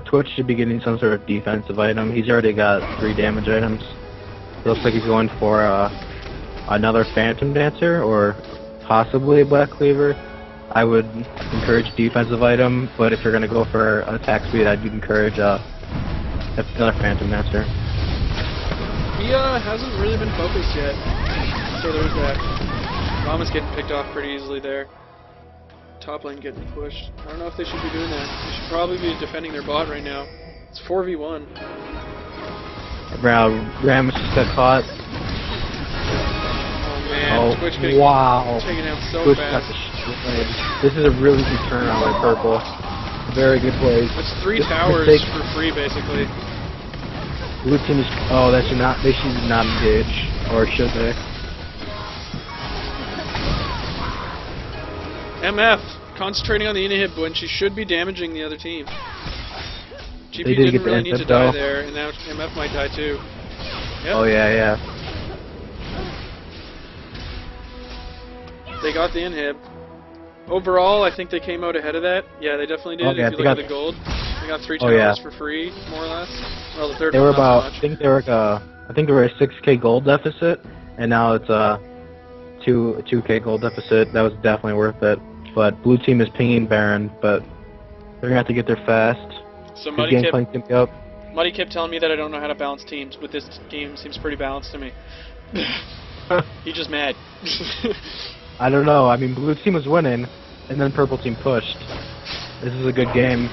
Twitch should be getting some sort of defensive item. He's already got 3 damage items. It looks like he's going for another Phantom Dancer or possibly a Black Cleaver. I would encourage defensive item, but if you're going to go for attack speed, I'd encourage another Phantom Dancer. He hasn't really been focused yet, so there's that. Rama's getting picked off pretty easily there. Top lane getting pushed. I don't know if they should be doing that. They should probably be defending their bot right now. It's 4v1. Ramus just got caught. Oh man, Twitch getting taken out so Twitch fast. This is a really good turnaround by Purple. Very good play. That's 3 towers for free, basically. Blue team is. Oh, they should not engage, or should they? MF concentrating on the inhib when she should be damaging the other team. GP did didn't get the really need to inhib, die though. there, and now MF might die too. Yep. Oh yeah. They got the inhib. Overall, I think they came out ahead of that. Yeah, they definitely did. Oh, yeah, if you they look at got- the gold, they got 3 Oh, towers yeah. for free, more or less. Well, the third They one were not so about. much. I think they were a 6K gold deficit, and now it's a 2K gold deficit. That was definitely worth it. But blue team is pinging Baron, but they're gonna have to get there fast. So Good Muddy game Kip, playing kept up. Muddy kept telling me that I don't know how to balance teams, but this game seems pretty balanced to me. He's just mad. I don't know. I mean, blue team was winning, and then purple team pushed. This is a good game.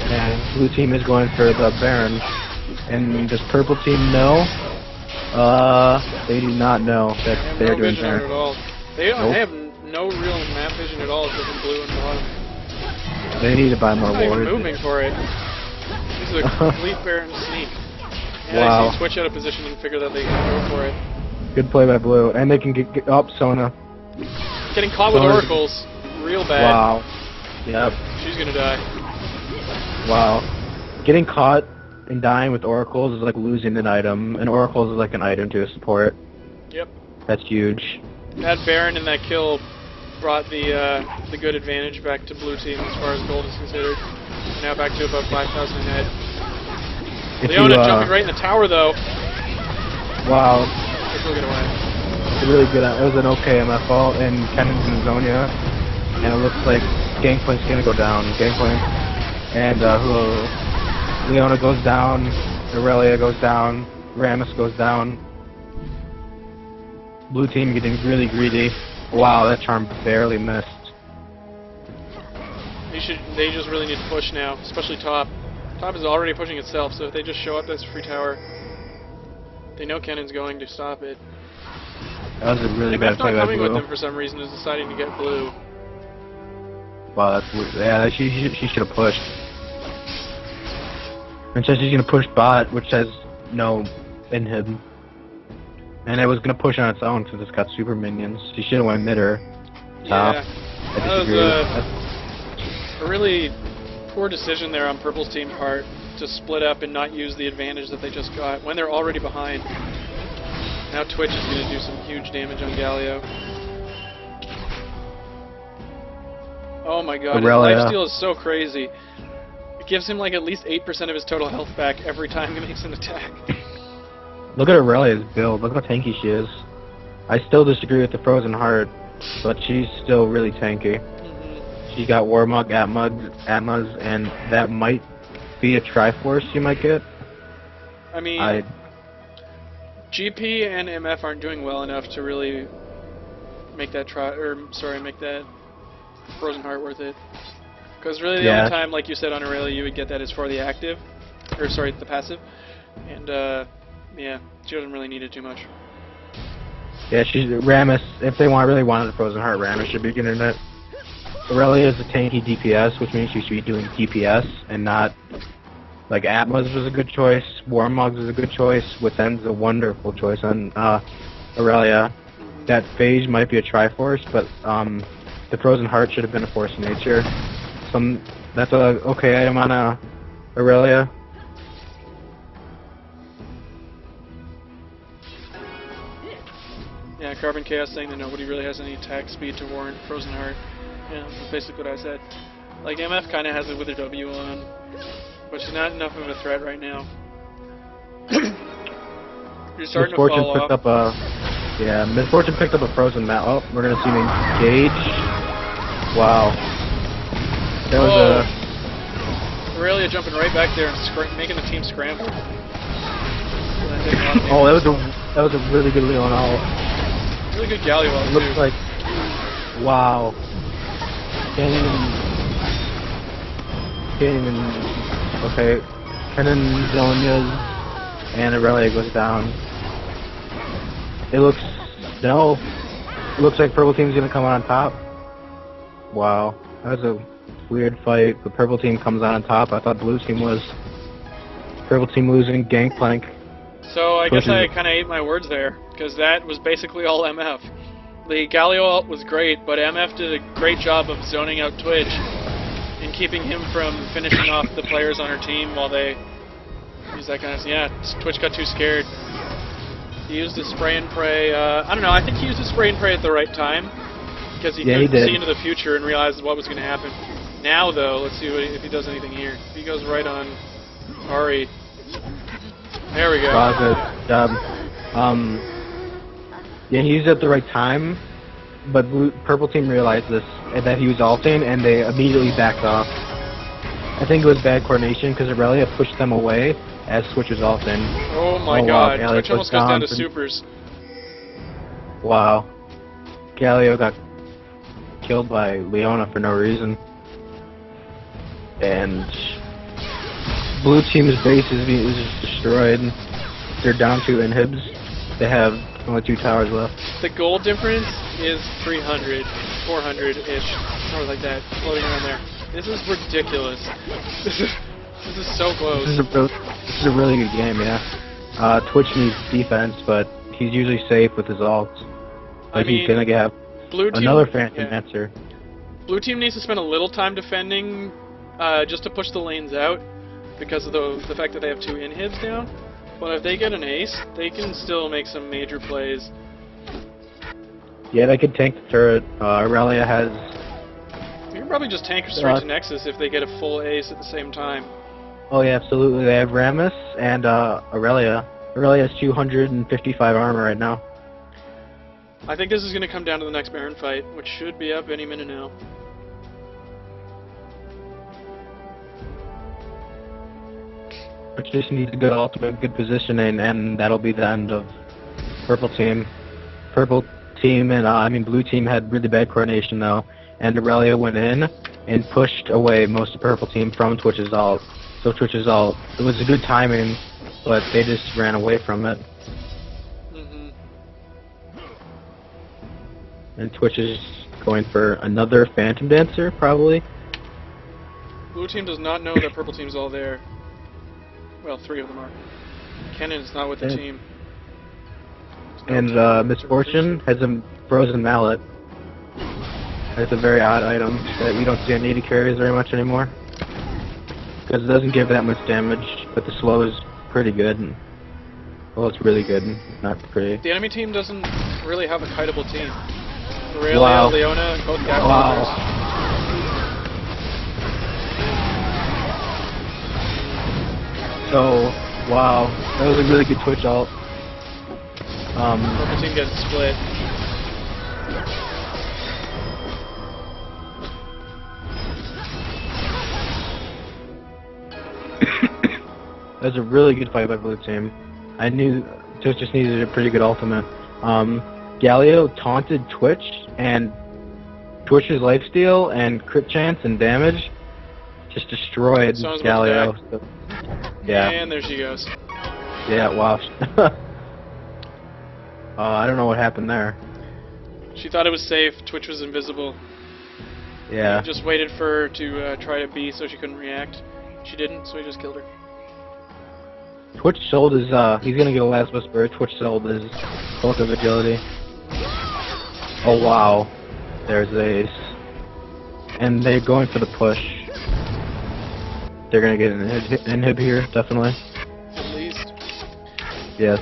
And blue team is going for the Baron. And does purple team know? They do not know that They have they're no doing vision on it Baron. at all. They don't Nope. have no real map vision at all, except for blue and bottom. They need to buy more Not even wards. moving for it. This is a complete Baron sneak. And Wow. I see switch out of position and figure that they can go for it. Good play by blue. And they can get up Sona. Getting caught with Sona's- oracles. Real bad. Wow. Yep. She's gonna die. Wow. Getting caught and dying with oracles is like losing an item, and oracles is like an item to a support. Yep. That's huge. That Baron and that kill brought the good advantage back to blue team as far as gold is considered. Now back to about 5,000 ahead. If Leona you, jumping right in the tower though. Wow. Let's go get away. It's really good. It was an okay MF ult, and Kennon's in Zonia, and it looks like Gangplank's gonna go down. Gangplank, and Leona goes down, Aurelia goes down, Rammus goes down. Blue team getting really greedy. Wow, that charm barely missed. They just really need to push now, especially top. Top is already pushing itself, so if they just show up, that's a free tower. They know Cannon's going to stop it. That was a really bad MF play not by coming with Blue. them for some reason is deciding to get blue. Wow, that's weird. Yeah, she should have pushed. And says she's gonna push bot, which has no inhib. And it was gonna push on its own since it's got super minions. She should have went mid-er. Top. Yeah, I that was disagree with that. a really poor decision there on Purple's team's part to split up and not use the advantage that they just got when they're already behind. Now Twitch is going to do some huge damage on Galio. Oh my god, his Aurelia. lifesteal is so crazy. It gives him like at least 8% of his total health back every time he makes an attack. Look at Aurelia's build. Look how tanky she is. I still disagree with the Frozen Heart, but she's still really tanky. She got Warmog, Atmas, and that might be a Triforce you might get. I mean, GP and MF aren't doing well enough to really make that make that Frozen Heart worth it. Because really the only time, like you said on Aurelia, you would get that is for the active, or sorry, the passive. And yeah, she doesn't really need it too much. Yeah, she's Rammus. If they really wanted a Frozen Heart, Rammus should be getting it. Aurelia is a tanky DPS, which means she should be doing DPS and not like Atmas was a good choice. Warmogs is a good choice. Withen's a wonderful choice on Aurelia. That Phage might be a Triforce, but the Frozen Heart should have been a Force of Nature. That's a okay item on Aurelia. Yeah, Carbon Chaos saying that nobody really has any attack speed to warrant Frozen Heart. Yeah, that's basically what I said. Like, MF kind of has it with her W on, but she's not enough of a threat right now. You're starting to Misfortune fall picked off. up Misfortune picked up a Frozen Map. Oh, we're gonna see me engage. Wow. That was Aurelia jumping right back there and making the team scramble. That did a lot of oh, damage. that was a really good Leon ult. Really good Galio ult, It too. looks like wow. Can't even okay. Kennen, Zonia's, and Aurelia goes down. It looks like purple team's gonna come out on top. Wow, that was a weird fight. The purple team comes out on top. I thought blue team was. Purple team losing Gangplank. So I guess Pushes I it. kind of ate my words there, because that was basically all MF. The Galio ult was great, but MF did a great job of zoning out Twitch and keeping him from finishing off the players on her team while they use that kind of... Yeah, Twitch got too scared. He used his spray and pray. I don't know, I think he used his spray and pray at the right time because he could see into the future and realize what was going to happen. Now, though, let's see if he does anything here. He goes right on Ari. There we go. Wow, good job. Yeah, he used it at the right time, but Purple Team realized this, that he was ulting, and they immediately backed off. I think it was bad coordination because Aurelia pushed them away as Switch was ulting. Oh my god, wow, Twitch almost goes down to supers. Wow. Galio got killed by Leona for no reason. And Blue Team's base is just destroyed. They're down to inhibs. They have only 2 towers left. The goal difference is 300, 400-ish, something like that, floating around there. This is ridiculous. This is so close. This is a really good game, yeah. Twitch needs defense, but he's usually safe with his ults. But he's gonna get another Phantom Dancer. Blue Team needs to spend a little time defending, just to push the lanes out, because of the fact that they have 2 inhibs down. But if they get an ace, they can still make some major plays. Yeah, they could tank the turret. Aurelia has... You can probably just tank her straight to Nexus if they get a full ace at the same time. Oh yeah, absolutely. They have Rammus and Aurelia. Aurelia has 255 armor right now. I think this is going to come down to the next Baron fight, which should be up any minute now. Which just needs a good ultimate, good positioning, and that'll be the end of Purple Team. Purple Team and Blue Team had really bad coordination though, and Aurelia went in and pushed away most of Purple Team from Twitch's ult. So Twitch's ult, it was a good timing, but they just ran away from it. And Twitch is going for another Phantom Dancer, probably. Blue Team does not know that Purple Team's all there. Well, 3 of them are. Kennen is not with the team. And Misfortune has a Frozen Mallet. It's a very odd item that we don't see on AD carries very much anymore. Because it doesn't give that much damage, but the slow is pretty good. And, well, it's really good, not pretty. The enemy team doesn't really have a kiteable team. Aurelia, Leona, both got So, wow, that was a really good Twitch ult. Purple team gets split. That was a really good fight by Blue Team. I knew Twitch just needed a pretty good ultimate. Galio taunted Twitch, and Twitch's lifesteal and crit chance and damage just destroyed Galio. So, yeah. And there she goes. Yeah, wow. I don't know what happened there. She thought it was safe. Twitch was invisible. Yeah. He just waited for her to try to B so she couldn't react. She didn't, so he just killed her. Twitch sold his, he's gonna get a Last Whisper. Twitch sold his bulk of agility. Oh wow. There's Ace. And they're going for the push. They're gonna get an inhib here, definitely. At least. Yes.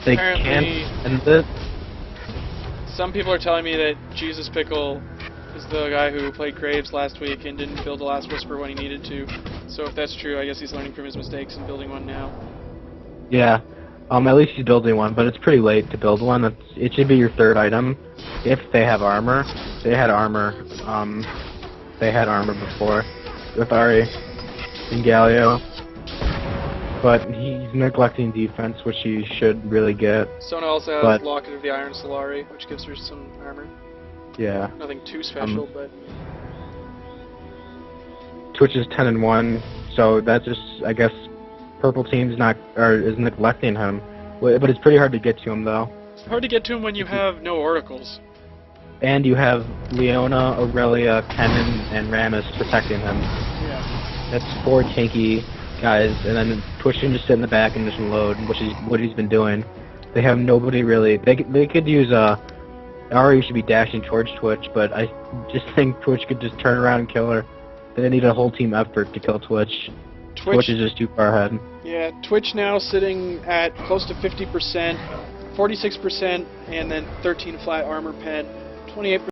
They Apparently, can't end it. Some people are telling me that Jesus Pickle is the guy who played Graves last week and didn't build a Last Whisper when he needed to. So if that's true, I guess he's learning from his mistakes and building one now. Yeah. At least he's building one, but it's pretty late to build one. It should be your 3rd item if they have armor. They had armor. They had armor before with Ari and Galio. But he's neglecting defense, which he should really get. Sona also has Locket of the Iron Solari, which gives her some armor. Yeah. Nothing too special, but... Twitch is 10-1, so that's just, I guess, Purple Team's is neglecting him. But it's pretty hard to get to him, though. It's hard to get to him when you have no oracles. And you have Leona, Aurelia, Kennen, and Rammus protecting him. Yeah. That's 4 tanky guys, and then Twitch can just sit in the back and just load, which is what he's been doing. They have nobody really. They could use Ari should be dashing towards Twitch, but I just think Twitch could just turn around and kill her. They need a whole team effort to kill Twitch. Twitch is just too far ahead. Yeah, Twitch now sitting at close to 50%, 46%, and then 13 flat armor pen, 28%.